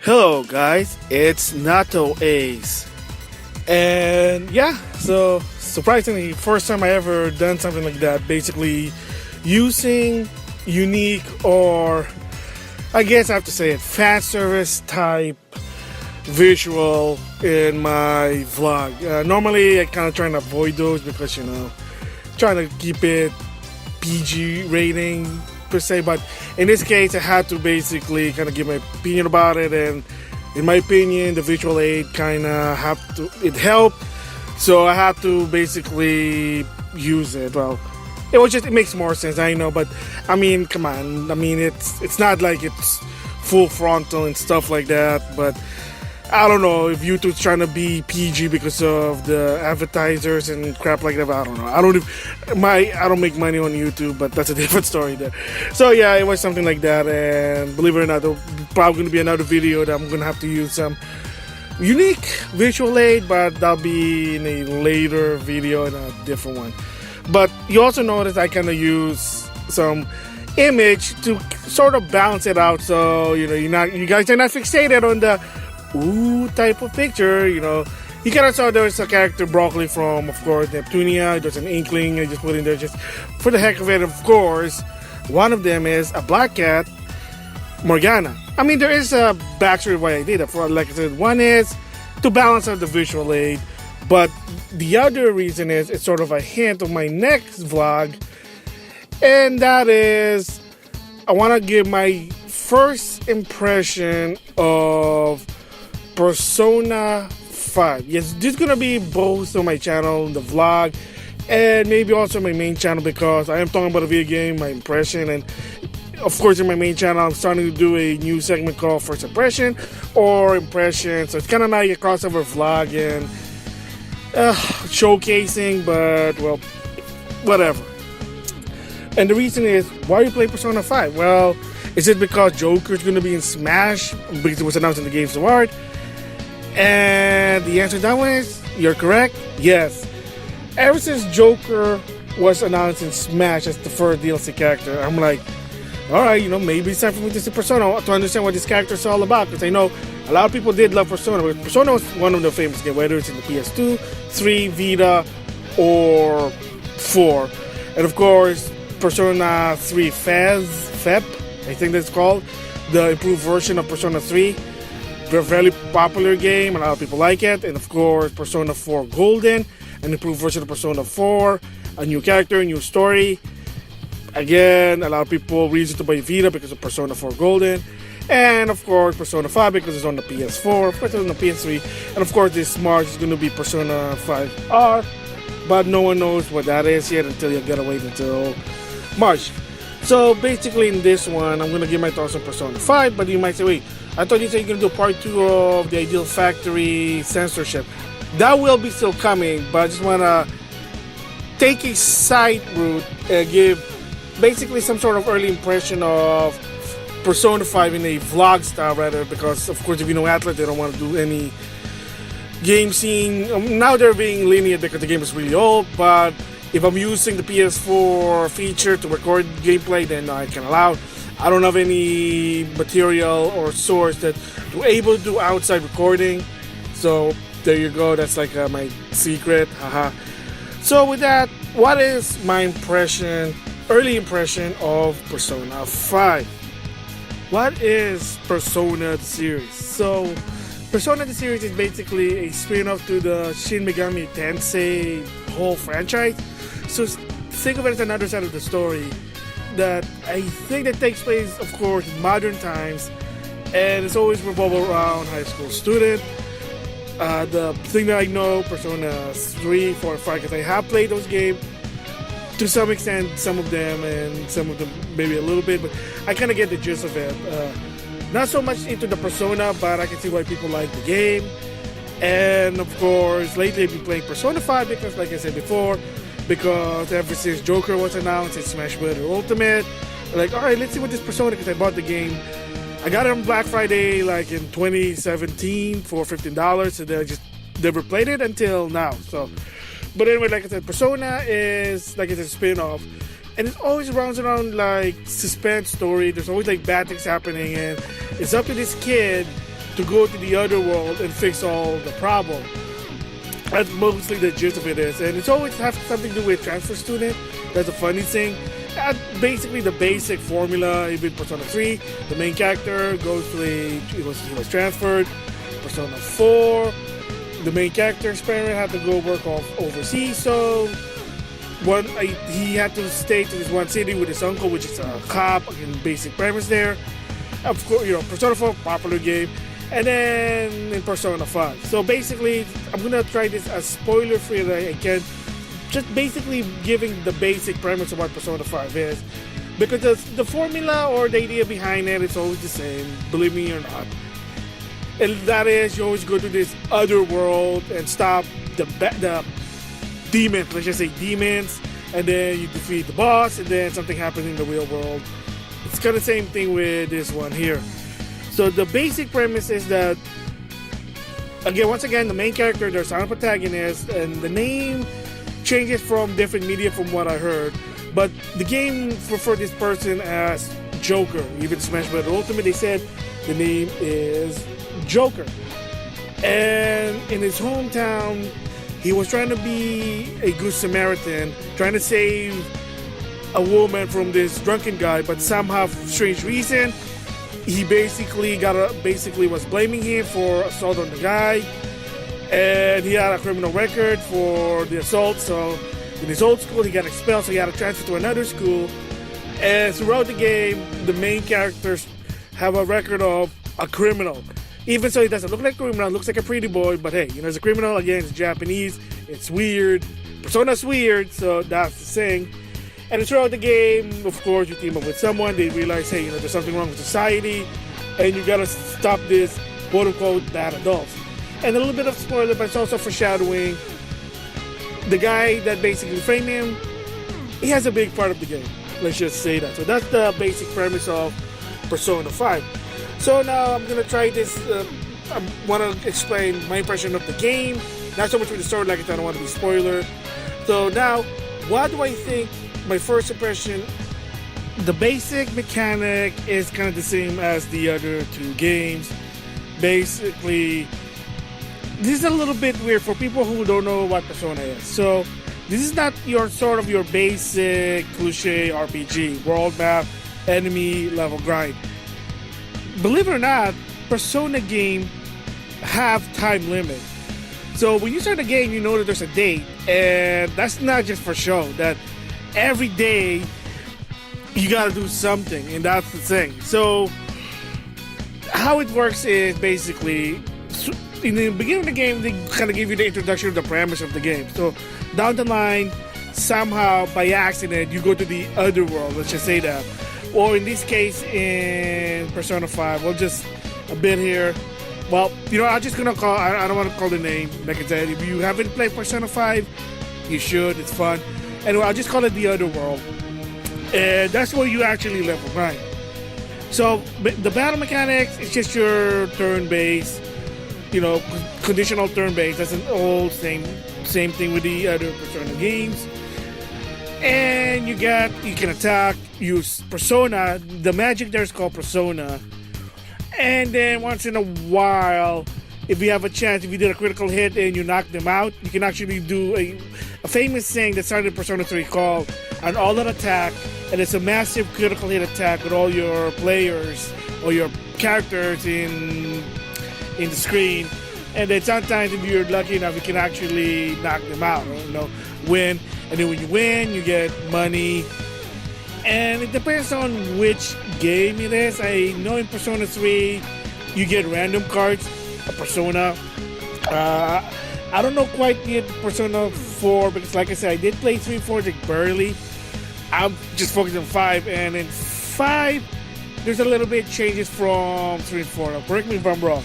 Hello guys, it's Nato Ace. And yeah, so surprisingly, first time I ever done something like that, basically using unique, or I guess I have to say it, fan service type visual in my vlog. Normally I kind of try to avoid those because, trying to keep it PG rating per se, but in this case I had to basically kind of give my opinion about it, and in my opinion the visual aid kind of it helped, so I had to basically use it. Well, it makes more sense, I know, but I mean, come on, I mean, it's not like it's full frontal and stuff like that, but I don't know if YouTube's trying to be PG because of the advertisers and crap like that. I don't know. I don't make money on YouTube, but that's a different story there. So yeah, it was something like that, and believe it or not, there's probably going to be another video that I'm going to have to use some unique visual aid, but that'll be in a later video in a different one. But you also notice I kind of use some image to sort of balance it out, so you guys are not fixated on the ooh type of picture. You kind of saw there's a character Broccoli from, of course, Neptunia. There's an inkling I just put in there just for the heck of it. Of course, one of them is a black cat, Morgana. I mean, there is a backstory why I did it. For, like I said, one is to balance out the visual aid, but the other reason is it's sort of a hint of my next vlog, and that is I want to give my first impression of Persona 5. Yes, this is gonna be both on my channel, the vlog, and maybe also my main channel, because I am talking about a video game, my impression, and of course in my main channel I'm starting to do a new segment called First Impression or Impression. So it's kind of like a crossover vlog and showcasing, but well, whatever. And the reason is, why you play Persona 5? Well, is it because Joker's gonna be in Smash because it was announced in the Games Award? And the answer to that one is, you're correct, yes. Ever since Joker was announced in Smash as the first DLC character, I'm like, alright, maybe it's time for me to see Persona to understand what this character is all about, because I know a lot of people did love Persona, but Persona was one of the famous games, whether it's in the PS2, 3, Vita, or 4. And of course, Persona 3 FEP, I think that's called, the improved version of Persona 3. A very popular game, a lot of people like it. And of course, Persona 4 Golden, an improved version of Persona 4, a new character, a new story. Again, a lot of people reason to buy Vita because of Persona 4 Golden. And of course, Persona 5 because it's on the PS4, because it's on the PS3. And of course, this March is going to be Persona 5 R, but no one knows what that is yet until you gotta wait until March. So basically in this one, I'm going to give my thoughts on Persona 5, but you might say, wait, I thought you said you're going to do part 2 of the Ideal Factory censorship. That will be still coming, but I just want to take a side route and give basically some sort of early impression of Persona 5 in a vlog style rather, because of course if you know Atlas, they don't want to do any game scene. Now they're being lenient because the game is really old, but if I'm using the PS4 feature to record gameplay, then I can allow. I don't have any material or source that we're able to do outside recording. So there you go. That's like my secret. Haha. So with that, what is my early impression of Persona 5? What is Persona the series? So Persona the series is basically a spin-off to the Shin Megami Tensei whole franchise. So think of it as another side of the story that I think that takes place, of course, in modern times, and it's always revolved around high school student. The thing that I know, Persona 3, 4, and 5, because I have played those games to some extent, some of them, and some of them maybe a little bit, but I kind of get the gist of it. Not so much into the Persona, but I can see why people like the game. And of course, lately I've been playing Persona 5 because, like I said before, because ever since Joker was announced in Smash Bros. Ultimate, like, alright, let's see what this Persona, because I bought the game. I got it on Black Friday like in 2017 for $15, and then I just never played it until now. So, but anyway, like I said, Persona is, like I said, a spin-off, and it always rounds around like suspense story. There's always like bad things happening, and it's up to this kid to go to the other world and fix all the problem. That's mostly the gist of it is, and it's always have something to do with transfer student. That's a funny thing. Basically, the basic formula. Even Persona 3, the main character goes to he was transferred. Persona 4, the main character experiment had to go work overseas. So he had to stay to this one city with his uncle, which is a cop. In basic premise there. Of course, Persona 4, popular game. And then in Persona 5. So basically, I'm gonna try this as spoiler-free as I can. Just basically giving the basic premise of what Persona 5 is. Because the formula or the idea behind it is always the same, believe me or not. And that is, you always go to this other world and stop the demons, let's just say demons. And then you defeat the boss, and then something happens in the real world. It's kind of the same thing with this one here. So the basic premise is that, once again, the main character, there's a protagonist, and the name changes from different media from what I heard. But the game referred this person as Joker. Even Smash Bros. Ultimate, they said the name is Joker. And in his hometown, he was trying to be a good Samaritan, trying to save a woman from this drunken guy, but somehow, for strange reason, he basically was blaming him for assault on the guy, and he had a criminal record for the assault. So in his old school, he got expelled, so he had to transfer to another school. And throughout the game, the main characters have a record of a criminal. Even so, he doesn't look like a criminal, looks like a pretty boy, but hey, it's a criminal. Again, it's Japanese, it's weird. Persona's weird, so that's the thing. And throughout the game, of course, you team up with someone, they realize, hey, there's something wrong with society, and you gotta stop this quote-unquote bad adults. And a little bit of spoiler, but it's also foreshadowing. The guy that basically framed him, he has a big part of the game. Let's just say that. So that's the basic premise of Persona 5. So now I'm gonna try this. I want to explain my impression of the game. Not so much with the story, like I don't want to be spoiler. So now, what do I think? My first impression, the basic mechanic is kind of the same as the other two games. Basically, this is a little bit weird for people who don't know what Persona is. So, this is not your basic cliche RPG, world map, enemy level grind. Believe it or not, Persona game have time limit. So when you start the game, you know that there's a date, and that's not just for show. That every day you gotta do something, and that's the thing. So how it works is basically in the beginning of the game, they kind of give you the introduction of the premise of the game. So down the line, somehow by accident, you go to the other world. Let's just say that. Or in this case, in Persona 5, well, just a bit here. Well, I'm just gonna call. I don't want to call the name. Like I said, if you haven't played Persona 5, you should. It's fun. Anyway, I'll just call it the other world, and that's where you actually level grind. So the battle mechanics is just your turn-based, conditional turn-based. That's an old same thing with the other Persona games. And you can attack, use Persona. The magic there is called Persona. And then once in a while, if you have a chance, if you did a critical hit and you knock them out, you can actually do a famous thing that started in Persona 3 called an all-out attack. And it's a massive critical hit attack with all your players or your characters in the screen. And then sometimes if you're lucky enough, you can actually knock them out, win. And then when you win, you get money. And it depends on which game it is. I know in Persona 3, you get random cards, a Persona. I don't know quite yet Persona 4, because like I said, I did play 3 and 4 like barely. I'm just focused on 5. And in 5, there's a little bit changes from 3 and 4. Now, correct me if I'm wrong.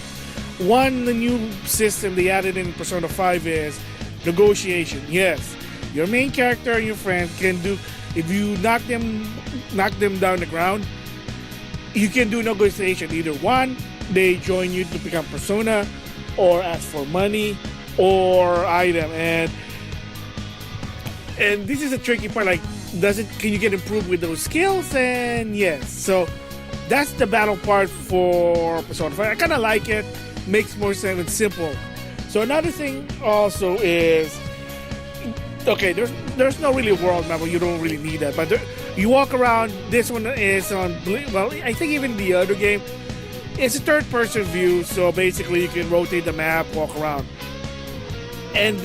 The new system they added in Persona 5 is negotiation. Yes, your main character and your friends can do, if you knock them down the ground, you can do negotiation. Either one, they join you to become Persona, or ask for money or item. And this is a tricky part. Like, can you get improved with those skills? And yes, so that's the battle part for Persona 5. I kind of like it. Makes more sense and simple. So another thing also is, okay, there's no really world map, you don't really need that. But you walk around. This one is on, well, I think even the other game, it's a third-person view. So basically, you can rotate the map, walk around. And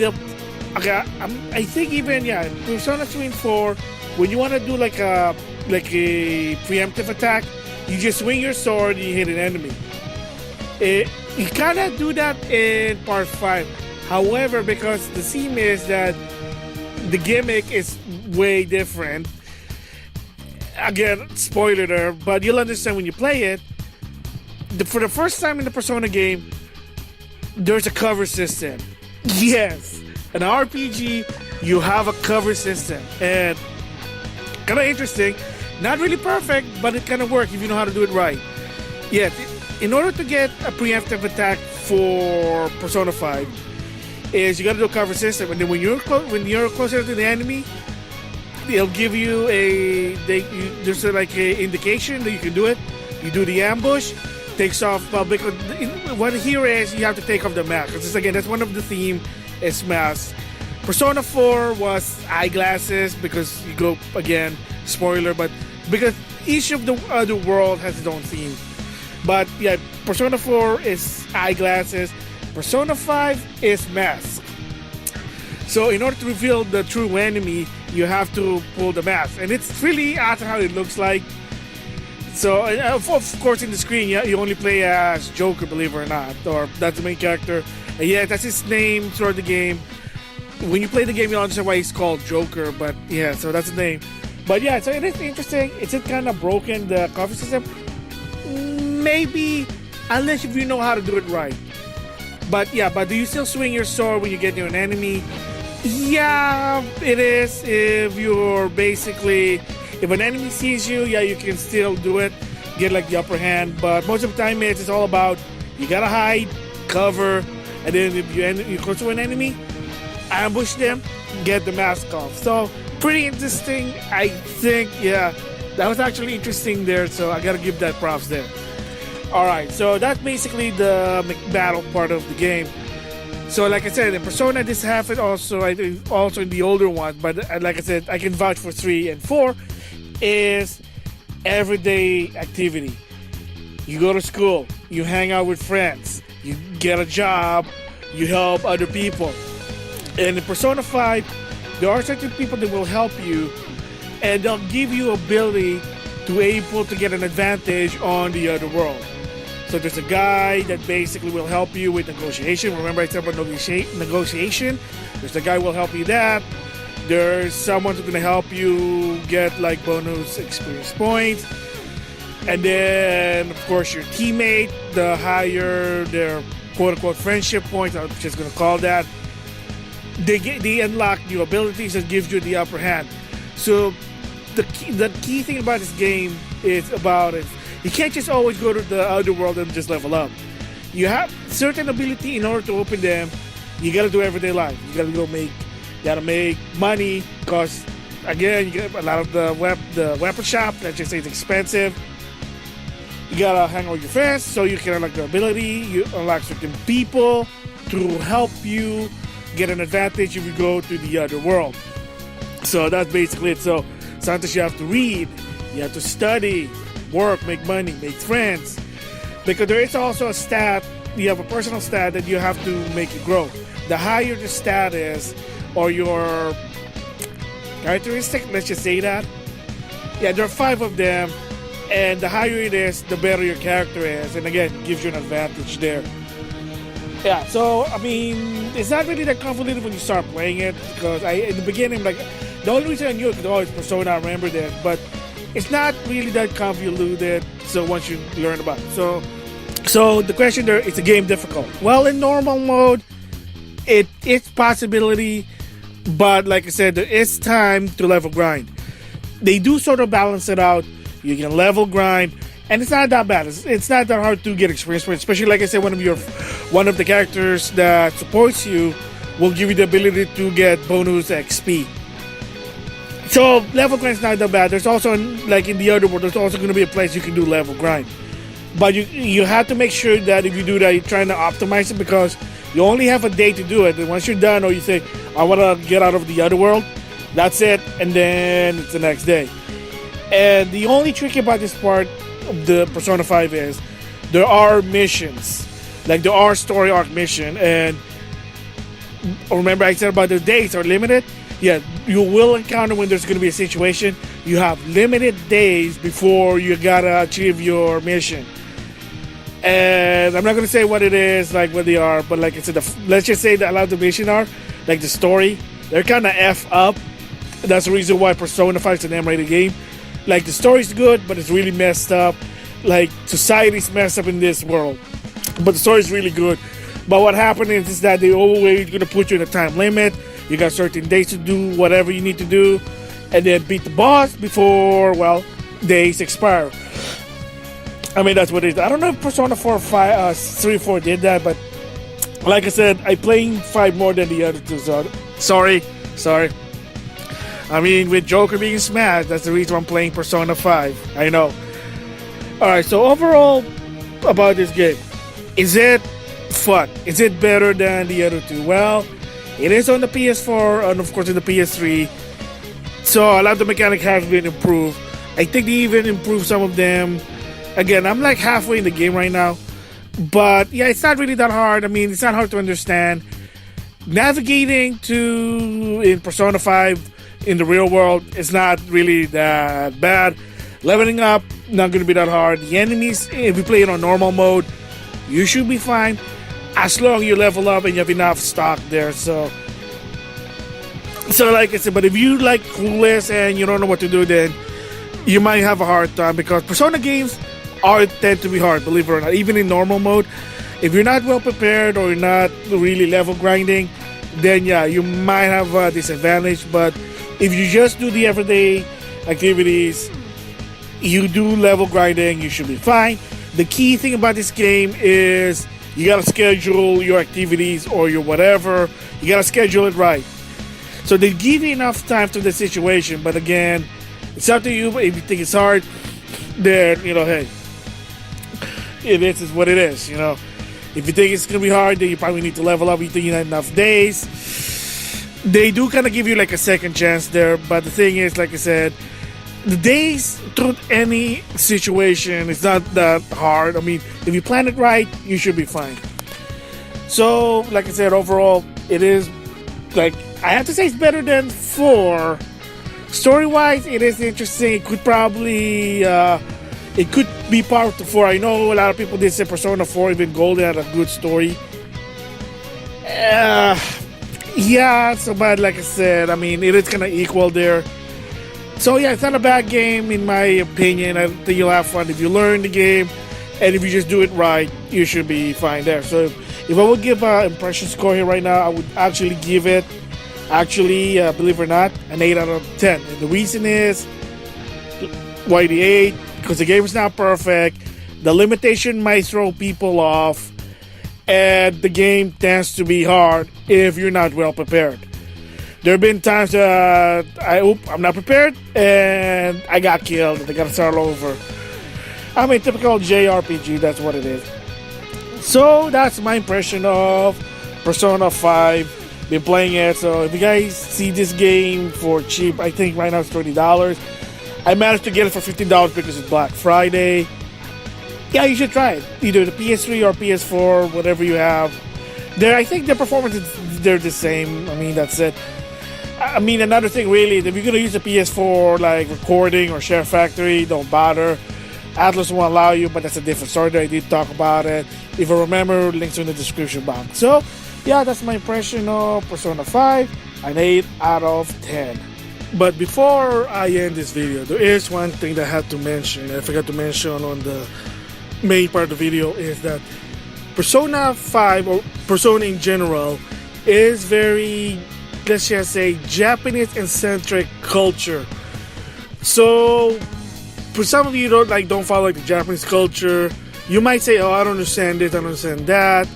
I think even Persona 3 and 4, when you want to do like a preemptive attack, you just swing your sword and you hit an enemy. You kind of do that in part 5. However, because the theme is that the gimmick is way different. Again, spoiler there, but you'll understand when you play it. For the first time in the Persona game, there's a cover system. Yes, an RPG, you have a cover system, and kind of interesting. Not really perfect, but it kind of works if you know how to do it right. Yeah, in order to get a preemptive attack for Persona 5, is you got to do a cover system, and then when you're closer to the enemy, they'll give you there's like a indication that you can do it. You do the ambush, takes off. Because what here is you have to take off the mask. Because again, that's one of the theme is masks. Persona 4 was eyeglasses because you go again, spoiler, but because each of the other world has its own theme. But yeah, Persona 4 is eyeglasses. Persona 5 is mask. So in order to reveal the true enemy, you have to pull the mask, and it's really awesome how it looks like. So of course in the screen, you only play as Joker, believe it or not, or that's the main character. And yeah, that's his name throughout the game. When you play the game, you'll understand why he's called Joker. But yeah, so that's the name. But yeah, so it is interesting. It's kind of broken, the cover system. Maybe, unless if you know how to do it right. But yeah, but do you still swing your sword when you get near an enemy? Yeah, it is. If an enemy sees you, yeah, you can still do it, get like the upper hand. But most of the time, it's all about you gotta hide, cover, and then if you close to an enemy, ambush them, get the mask off. So pretty interesting, I think. Yeah, that was actually interesting there. So I gotta give that props there. All right, so that's basically the battle part of the game. So like I said, in Persona, this have it also, I think, also in the older ones. But like I said, I can vouch for 3 and 4 is everyday activity. You go to school, you hang out with friends, you get a job, you help other people. And in Persona 5, there are certain people that will help you, and they'll give you ability to able to get an advantage on the other world. So there's a guy that basically will help you with negotiation. Remember I said about negotiation? There's a guy who will help you that. There's someone who's going to help you get like bonus experience points. And then, of course, your teammate, the higher their quote-unquote friendship points, I'm just going to call that, they unlock new abilities that gives you the upper hand. So the key thing about this game is you can't just always go to the other world and just level up. You have certain ability in order to open them. You gotta do everyday life. You gotta make money, because again, you get a lot of the weapon shop. Let's just say it's expensive. You gotta hang out with your friends so you can unlock the ability. You unlock certain people to help you get an advantage if you go to the other world. So that's basically it. So sometimes you have to read, you have to study, work, make money, make friends, because there is also a stat. You have a personal stat that you have to make it grow. The higher the stat is, or your characteristic, let's just say that. Yeah, there are 5 of them, and the higher it is, the better your character is, and again, it gives you an advantage there. Yeah, so I mean, it's not really that convoluted when you start playing it, because in the beginning, like, the only reason I knew it was it's Persona, I remembered it, but it's not really that convoluted. So once you learn about it, so the question there, is the game difficult? Well, in normal mode, it's possibility, but like I said, there is time to level grind. They do sort of balance it out. You can level grind, and it's not that bad. It's not that hard to get experience for it. Especially like I said, one of the characters that supports you will give you the ability to get bonus XP. So level grind's not that bad. There's also, like in the other world, there's also going to be a place you can do level grind. But you have to make sure that if you do that, you're trying to optimize it, because you only have a day to do it. And once you're done, or you say, I want to get out of the other world, that's it. And then it's the next day. And the only trick about this part of the Persona 5 is there are missions. Like there are story arc mission. And remember I said about the days are limited? Yeah, you will encounter when there's going to be a situation. You have limited days before you gotta achieve your mission. And I'm not going to say what it is, like what they are, but like I said, let's just say that a lot of the missions are, like the story, they're kind of F up. That's the reason why Persona 5 is an M-rated game. Like the story's good, but it's really messed up. Like society's messed up in this world, but the story's really good. But what happened is that they always going to put you in a time limit. You got certain days to do whatever you need to do, and then beat the boss before, well, days expire. I mean, that's what it is. I don't know if Persona 4, 5, 3, 4 did that, but like I said, I playing 5 more than the other two, so sorry. I mean, with Joker being smashed, that's the reason I'm playing Persona 5. I know. Alright, so overall about this game, is it fun? Is it better than the other two? Well, it is on the PS4 and of course on the PS3. So a lot of the mechanics have been improved. I think they even improved some of them. Again, I'm like halfway in the game right now. But yeah, it's not really that hard. I mean, it's not hard to understand. Navigating in Persona 5 in the real world is not really that bad. Leveling up, not going to be that hard. The enemies, if you play it on normal mode, you should be fine. As long as you level up and you have enough stock there. So like I said, but if you like clueless and you don't know what to do, then you might have a hard time, because Persona games tend to be hard, believe it or not. Even in normal mode, if you're not well prepared or you're not really level grinding, then yeah, you might have a disadvantage. But if you just do the everyday activities, you do level grinding, you should be fine. The key thing about this game is you gotta schedule your activities or your whatever. You gotta schedule it right. So they give you enough time to the situation, but again, it's up to you. If you think it's hard, then, hey, it is what it is, If you think it's going to be hard, then you probably need to level up. You think you have enough days. They do kind of give you like a second chance there, but the thing is, like I said, the days through any situation is not that hard. I mean, if you plan it right, you should be fine. So, like I said, overall, it is, like, I have to say it's better than 4. Story-wise, it is interesting. It could probably, it could be part of 4. I know a lot of people did say Persona 4, even Golden had a good story. Yeah, so but like I said, I mean, it is kind of equal there. So yeah, it's not a bad game in my opinion. I think you'll have fun if you learn the game, and if you just do it right, you should be fine there. So if I would give an impression score here right now, I would actually give it, believe it or not, an 8 out of 10. And the reason is, why the 8? Because the game is not perfect. The limitation might throw people off, and the game tends to be hard if you're not well prepared. There have been times that I'm not prepared and I got killed and I gotta start all over. I mean, typical JRPG, that's what it is. So that's my impression of Persona 5. Been playing it, so if you guys see this game for cheap, I think right now it's $30. I managed to get it for $15 because it's Black Friday. Yeah, you should try it. Either the PS3 or PS4, whatever you have. I think the performance, they're the same. I mean, that's it. I mean, another thing really, if you're going to use a PS4 like recording or share factory, don't bother. Atlas won't allow you, but that's a different story. I did talk about it. If you remember, links are in the description box. So, yeah, that's my impression of Persona 5, an 8 out of 10. But before I end this video, there is one thing that I had to mention. I forgot to mention on the main part of the video, is that Persona 5, or Persona in general, is very, let's just say, Japanese-centric culture. So, for some of you who don't follow the Japanese culture, you might say, oh, I don't understand this, I don't understand that.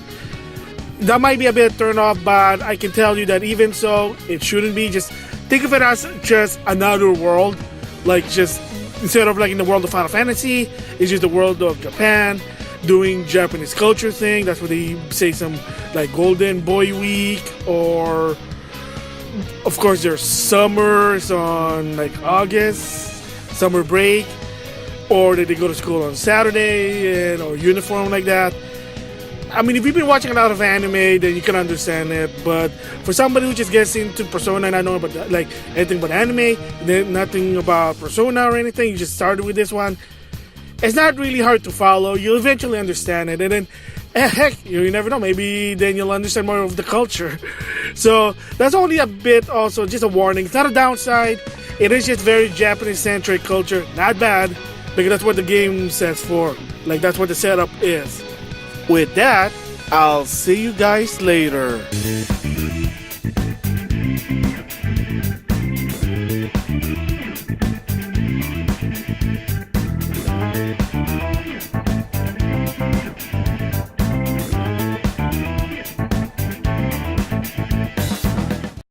That might be a bit turn off, but I can tell you that even so, it shouldn't be. Just think of it as just another world, like just instead of like in the world of Final Fantasy, it's just the world of Japan doing Japanese culture thing. That's what they say, some like Golden Boy Week, or of course there's summers on like August, summer break, or they go to school on Saturday or uniform like that. I mean, if you've been watching a lot of anime, then you can understand it. But for somebody who just gets into Persona and I know about like anything but anime, then nothing about Persona or anything, you just started with this one, it's not really hard to follow. You'll eventually understand it, and then heck, you never know, maybe then you'll understand more of the culture. So that's only a bit, also just a warning. It's not a downside. It is just very Japanese centric culture. Not bad, because that's what the game stands for. Like, that's what the setup is. With that, I'll see you guys later.